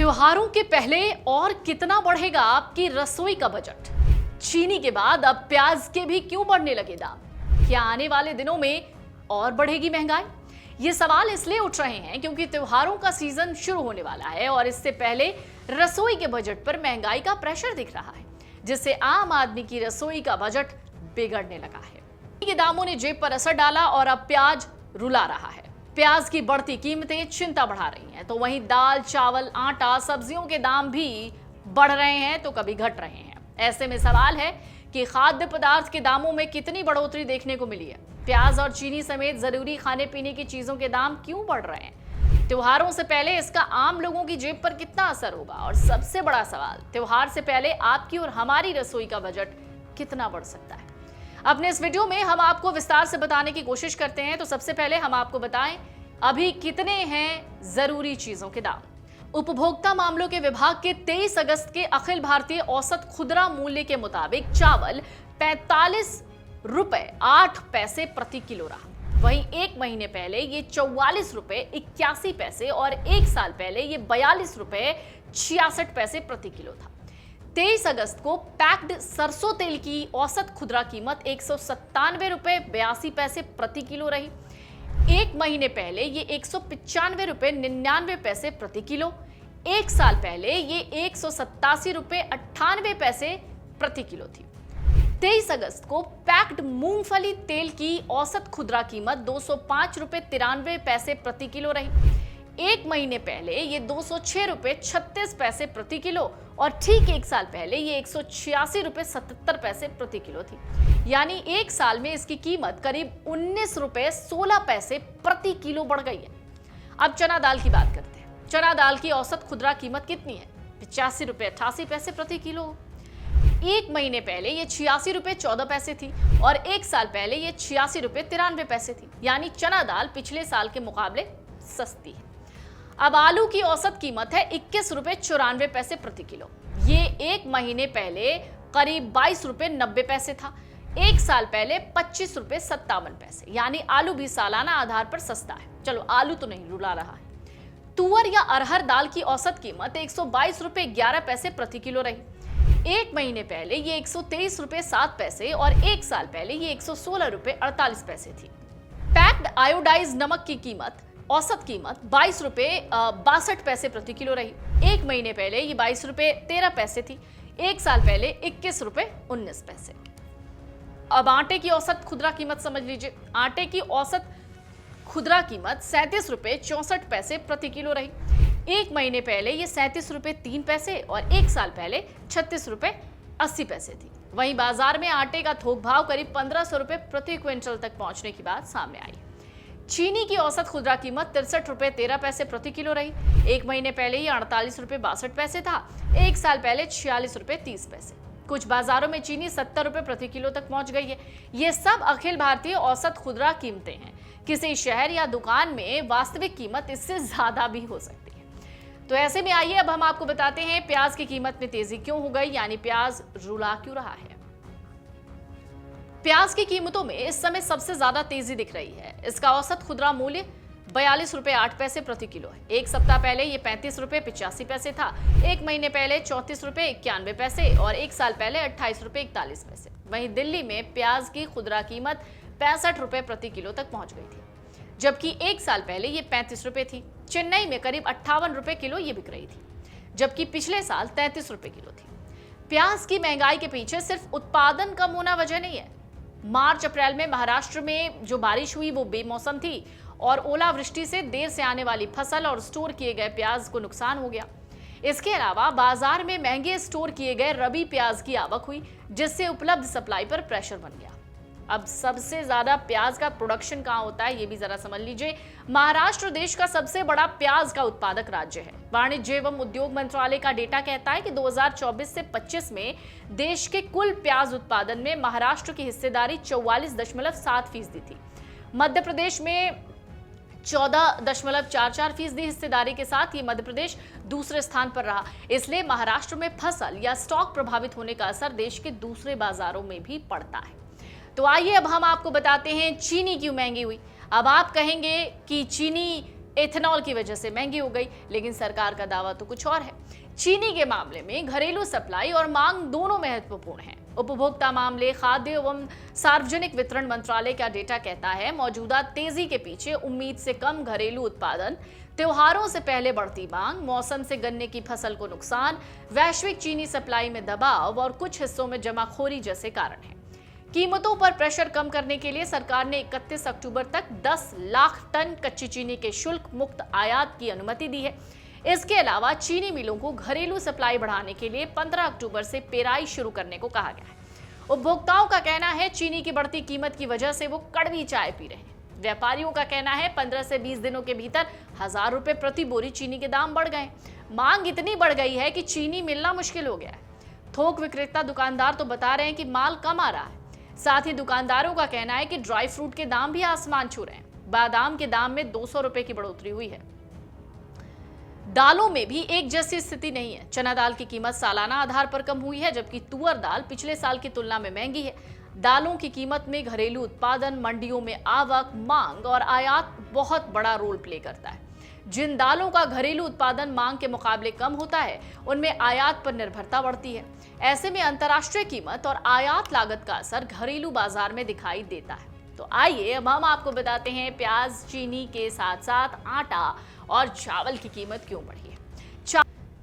त्योहारों के पहले और कितना बढ़ेगा आपकी रसोई का बजट? चीनी के बाद अब प्याज के भी क्यों बढ़ने लगे दाम? क्या आने वाले दिनों में और बढ़ेगी महंगाई? ये सवाल इसलिए उठ रहे हैं क्योंकि त्योहारों का सीजन शुरू होने वाला है और इससे पहले रसोई के बजट पर महंगाई का प्रेशर दिख रहा है, जिससे आम आदमी की रसोई का बजट बिगड़ने लगा है। के दामों ने जेब पर असर डाला और अब प्याज रुला रहा है। प्याज की बढ़ती कीमतें चिंता बढ़ा रही हैं, तो वहीं दाल, चावल, आटा, सब्जियों के दाम भी बढ़ रहे हैं तो कभी घट रहे हैं। ऐसे में सवाल है कि खाद्य पदार्थ के दामों में कितनी बढ़ोतरी देखने को मिली है। प्याज और चीनी समेत जरूरी खाने पीने की चीजों के दाम क्यों बढ़ रहे हैं? त्योहारों से पहले इसका आम लोगों की जेब पर कितना असर होगा? और सबसे बड़ा सवाल, त्योहार से पहले आपकी और हमारी रसोई का बजट कितना बढ़ सकता है? अपने इस वीडियो में हम आपको विस्तार से बताने की कोशिश करते हैं। तो सबसे पहले हम आपको बताएं अभी कितने हैं जरूरी चीजों के दाम। उपभोक्ता मामलों के विभाग के 23 अगस्त के अखिल भारतीय औसत खुदरा मूल्य के मुताबिक चावल 45 रुपए 8 पैसे प्रति किलो रहा। वहीं एक महीने पहले ये 44 रुपए 81 पैसे और एक साल पहले ये 42 रुपए 66 पैसे प्रति किलो था। 23 अगस्त को पैक्ड सरसों तेल की औसत खुदरा कीमत 197 रुपए 82 पैसे प्रति किलो रही। एक महीने पहले ये 195 रुपए 99 पैसे प्रति किलो, एक साल पहले ये 187 रुपए 98 पैसे प्रति किलो थी। 23 अगस्त को पैक्ड मूंगफली तेल की औसत खुदरा कीमत 205 रुपए 93 पैसे प्रति किलो रही। एक महीने पहले ये 206 रुपए 36 पैसे प्रति किलो और ठीक एक साल पहले ये 186 रुपए 77 पैसे प्रति किलो थी। यानी एक साल में इसकी कीमत करीब 19 रुपए 16 पैसे प्रति किलो बढ़ गई है। अब चना दाल की बात करते हैं। चना दाल की औसत खुदरा कीमत कितनी है? 85 रुपए 88 पैसे प्रति किलो। एक महीने पहले ये 86 रुपए 14 पैसे थी और एक साल पहले ये 86 रुपए 93 पैसे थी। यानी चना दाल पिछले साल के मुकाबले सस्ती है। अब आलू की औसत कीमत है 21 रुपए 94 पैसे प्रति किलो। ये एक महीने पहले करीब 22 रुपए 90 पैसे था, एक साल पहले 25 रुपए 57 पैसे। यानी आलू भी सालाना आधार पर सस्ता है। चलो आलू तो नहीं रुला रहा है। तुअर या अरहर दाल की औसत कीमत 122 रुपए 11 पैसे प्रति किलो रही। एक महीने पहले ये 123 रुपए 7 पैसे और एक साल पहले ये 116 रुपए 48 पैसे थी। पैक्ड आयोडाइज नमक की कीमत औसत कीमत 22 रुपए 62 पैसे प्रति किलो रही। एक महीने पहले ये 22 रुपए 13 पैसे थी, एक साल पहले 21 रुपए 19 पैसे। अब आटे की औसत खुदरा कीमत समझ लीजिए। आटे की औसत खुदरा कीमत 37 रुपए 64 पैसे प्रति किलो रही। एक महीने पहले ये 37 रुपए 3 पैसे और एक साल पहले 36 रुपए 80 पैसे थी। वहीं बाजार में आटे का थोक भाव करीब 1500 रुपए प्रति क्विंटल तक पहुंचने की बात सामने आई। चीनी की औसत खुदरा कीमत 63 रुपए 13 पैसे प्रति किलो रही। एक महीने पहले ये 48 रुपए 62 पैसे था, एक साल पहले 46 रुपए 30 पैसे। कुछ बाजारों में चीनी 70 रुपए प्रति किलो तक पहुंच गई है। ये सब अखिल भारतीय औसत खुदरा कीमतें हैं। किसी शहर या दुकान में वास्तविक कीमत इससे ज्यादा भी हो सकती है। तो ऐसे में आइए अब हम आपको बताते हैं प्याज की कीमत में तेजी क्यों हो गई, यानी प्याज रुला क्यों रहा है। प्याज की कीमतों में इस समय सबसे ज्यादा तेजी दिख रही है। इसका औसत खुदरा मूल्य 42 रुपए 8 पैसे प्रति किलो है। एक सप्ताह पहले ये 35 रुपए 85 पैसे था, एक महीने पहले 34 रुपए 91 पैसे और एक साल पहले 28 रुपए 41 पैसे। वहीं दिल्ली में प्याज की खुदरा कीमत 65 रुपए प्रति किलो तक पहुंच गई थी, जबकि एक साल पहले ये 35 रुपए थी। चेन्नई में करीब 58 रुपए किलो ये बिक रही थी, जबकि पिछले साल 33 रुपए किलो थी। प्याज की महंगाई के पीछे सिर्फ उत्पादन कम होना वजह नहीं है। मार्च अप्रैल में महाराष्ट्र में जो बारिश हुई वो बेमौसम थी और ओलावृष्टि से देर से आने वाली फसल और स्टोर किए गए प्याज को नुकसान हो गया। इसके अलावा बाजार में महंगे स्टोर किए गए रबी प्याज की आवक हुई, जिससे उपलब्ध सप्लाई पर प्रेशर बन गया। अब सबसे ज्यादा प्याज का प्रोडक्शन कहाँ होता है ये भी जरा समझ लीजिए। महाराष्ट्र देश का सबसे बड़ा प्याज का उत्पादक राज्य है। वाणिज्य एवं उद्योग मंत्रालय का डेटा कहता है कि 2024 से 25 में देश के कुल प्याज उत्पादन में महाराष्ट्र की हिस्सेदारी 44.7% थी। मध्य प्रदेश में 14.44% हिस्सेदारी के साथ ये मध्य प्रदेश दूसरे स्थान पर रहा। इसलिए महाराष्ट्र में फसल या स्टॉक प्रभावित होने का असर देश के दूसरे बाजारों में भी पड़ता है। तो आइए अब हम आपको बताते हैं चीनी क्यों महंगी हुई। अब आप कहेंगे कि चीनी एथेनॉल की वजह से महंगी हो गई, लेकिन सरकार का दावा तो कुछ और है। चीनी के मामले में घरेलू सप्लाई और मांग दोनों महत्वपूर्ण हैं। उपभोक्ता मामले, खाद्य एवं सार्वजनिक वितरण मंत्रालय का डेटा कहता है, मौजूदा तेजी के पीछे उम्मीद से कम घरेलू उत्पादन, त्योहारों से पहले बढ़ती मांग, मौसम से गन्ने की फसल को नुकसान, वैश्विक चीनी सप्लाई में दबाव और कुछ हिस्सों में जमाखोरी जैसे कारण हैं। कीमतों पर प्रेशर कम करने के लिए सरकार ने 31 अक्टूबर तक 10 लाख टन कच्ची चीनी के शुल्क मुक्त आयात की अनुमति दी है। इसके अलावा चीनी मिलों को घरेलू सप्लाई बढ़ाने के लिए 15 अक्टूबर से पेराई शुरू करने को कहा गया है। उपभोक्ताओं का कहना है चीनी की बढ़ती कीमत की वजह से वो कड़वी चाय पी रहे हैं। व्यापारियों का कहना है 15 से 20 दिनों के भीतर 1000 रुपए प्रति बोरी चीनी के दाम बढ़ गए। मांग इतनी बढ़ गई है कि चीनी मिलना मुश्किल हो गया है। थोक विक्रेता दुकानदार तो बता रहे हैं कि माल कम आ रहा है। साथ ही दुकानदारों का कहना है कि ड्राई फ्रूट के दाम भी आसमान छू रहे हैं। बादाम के दाम में 200 रुपए की बढ़ोतरी हुई है। दालों में भी एक जैसी स्थिति नहीं है। चना दाल की कीमत सालाना आधार पर कम हुई है, जबकि तुअर दाल पिछले साल की तुलना में महंगी है। दालों की कीमत में घरेलू उत्पादन, मंडियों में आवक, मांग और आयात बहुत बड़ा रोल प्ले करता है। जिन दालों का घरेलू उत्पादन मांग के मुकाबले कम होता है, उनमें आयात पर निर्भरता बढ़ती है। ऐसे में अंतर्राष्ट्रीय कीमत और आयात लागत का असर घरेलू बाजार में दिखाई देता है। तो आइए अब हम आपको बताते हैं प्याज, चीनी के साथ साथ आटा और चावल की कीमत क्यों बढ़ी है।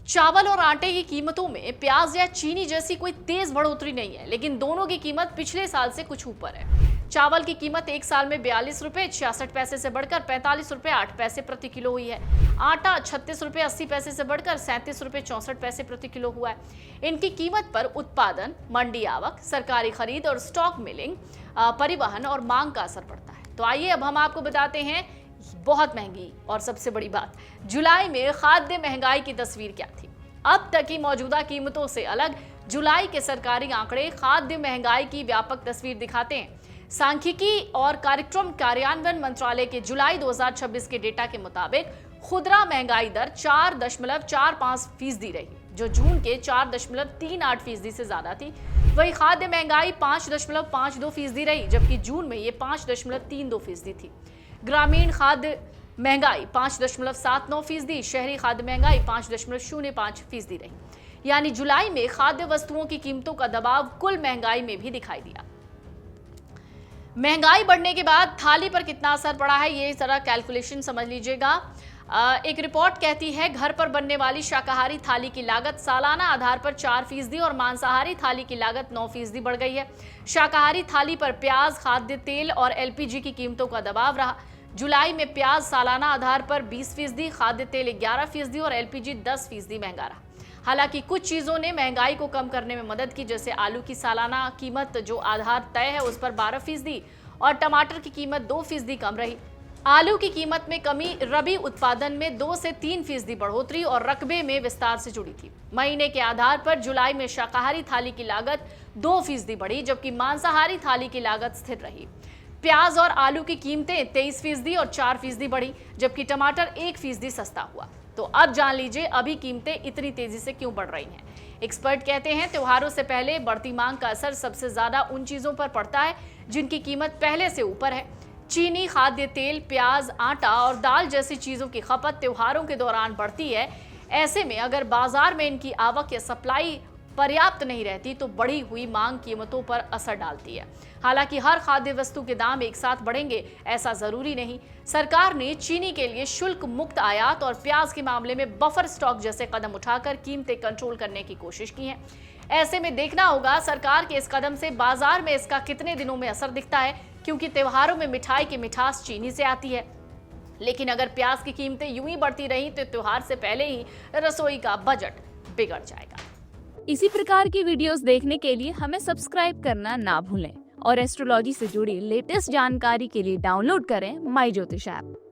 चावल और आटे की कीमतों में प्याज या चीनी जैसी कोई तेज बढ़ोतरी नहीं है, लेकिन दोनों की कीमत पिछले साल से कुछ ऊपर है। चावल की कीमत एक साल में 42 रुपए 66 पैसे से बढ़कर 45 रुपए 8 पैसे प्रति किलो हुई है। आटा 36 रुपए 80 पैसे से बढ़कर 37 रुपए 64 पैसे प्रति किलो हुआ है। इनकी कीमत पर उत्पादन, मंडी आवक, सरकारी खरीद और स्टॉक मिलिंग, परिवहन और मांग का असर पड़ता है। तो आइए अब हम आपको बताते हैं बहुत महंगी और सबसे बड़ी बात, जुलाई में खाद्य महंगाई की तस्वीर क्या थी। अब तक की मौजूदा कीमतों से अलग जुलाई के सरकारी आंकड़े खाद्य महंगाई की व्यापक तस्वीर दिखाते हैं। सांख्यिकी और कार्यक्रम कार्यान्वयन मंत्रालय के जुलाई 2026 के डेटा के मुताबिक खुदरा महंगाई दर 4.45% रही, जो जून के 4.38% से ज्यादा थी। वही खाद्य महंगाई 5.52% रही, जबकि जून में ये 5.39% थी। ग्रामीण खाद्य महंगाई 5.79%, शहरी खाद्य महंगाई 5.05% रही। यानी जुलाई में खाद्य वस्तुओं की कीमतों का दबाव कुल महंगाई में भी दिखाई दिया। महंगाई बढ़ने के बाद थाली पर कितना असर पड़ा है, ये जरा कैलकुलेशन समझ लीजिएगा। एक रिपोर्ट कहती है घर पर बनने वाली शाकाहारी थाली की लागत सालाना आधार पर 4% और मांसाहारी थाली की लागत 9% बढ़ गई है। शाकाहारी थाली पर प्याज, खाद्य तेल और एलपीजी की कीमतों का दबाव रहा। जुलाई में प्याज सालाना आधार पर 20%, खाद्य तेल 11% और एलपीजी 10% महंगा रहा। हालांकि कुछ चीजों ने महंगाई को कम करने में मदद की, जैसे आलू की सालाना कीमत जो आधार तय है उस पर 12% और टमाटर की कीमत 2% कम रही। आलू की कीमत में कमी रबी उत्पादन में 2 से 3% बढ़ोतरी और रकबे में विस्तार से जुड़ी थी। महीने के आधार पर जुलाई में शाकाहारी थाली की लागत 2% बढ़ी, जबकि मांसाहारी थाली की लागत स्थिर रही। प्याज और आलू की कीमतें 23% और 4% बढ़ी, जबकि टमाटर 1% सस्ता हुआ। तो अब जान लीजिए अभी कीमतें इतनी तेजी से क्यों बढ़ रही हैं। एक्सपर्ट कहते हैं त्योहारों से पहले बढ़ती मांग का असर सबसे ज्यादा उन चीजों पर पड़ता है जिनकी कीमत पहले से ऊपर है। चीनी, खाद्य तेल, प्याज, आटा और दाल जैसी चीजों की खपत त्योहारों के दौरान बढ़ती है। ऐसे में अगर बाजार में इनकी आवक या सप्लाई पर्याप्त नहीं रहती तो बढ़ी हुई मांग कीमतों पर असर डालती है। हालांकि हर खाद्य वस्तु के दाम एक साथ बढ़ेंगे ऐसा जरूरी नहीं। सरकार ने चीनी के लिए शुल्क मुक्त आयात और प्याज के मामले में बफर स्टॉक जैसे कदम उठाकर कीमतें कंट्रोल करने की कोशिश की है। ऐसे में देखना होगा सरकार के इस कदम से बाजार में इसका कितने दिनों में असर दिखता है, क्योंकि त्योहारों में मिठाई की मिठास चीनी से आती है। लेकिन अगर प्याज की कीमतें यूं ही बढ़ती रही तो त्योहार से पहले ही रसोई का बजट बिगड़ जाएगा। इसी प्रकार की वीडियोस देखने के लिए हमें सब्सक्राइब करना ना भूलें और एस्ट्रोलॉजी से जुड़ी लेटेस्ट जानकारी के लिए डाउनलोड करें माई ज्योतिष ऐप।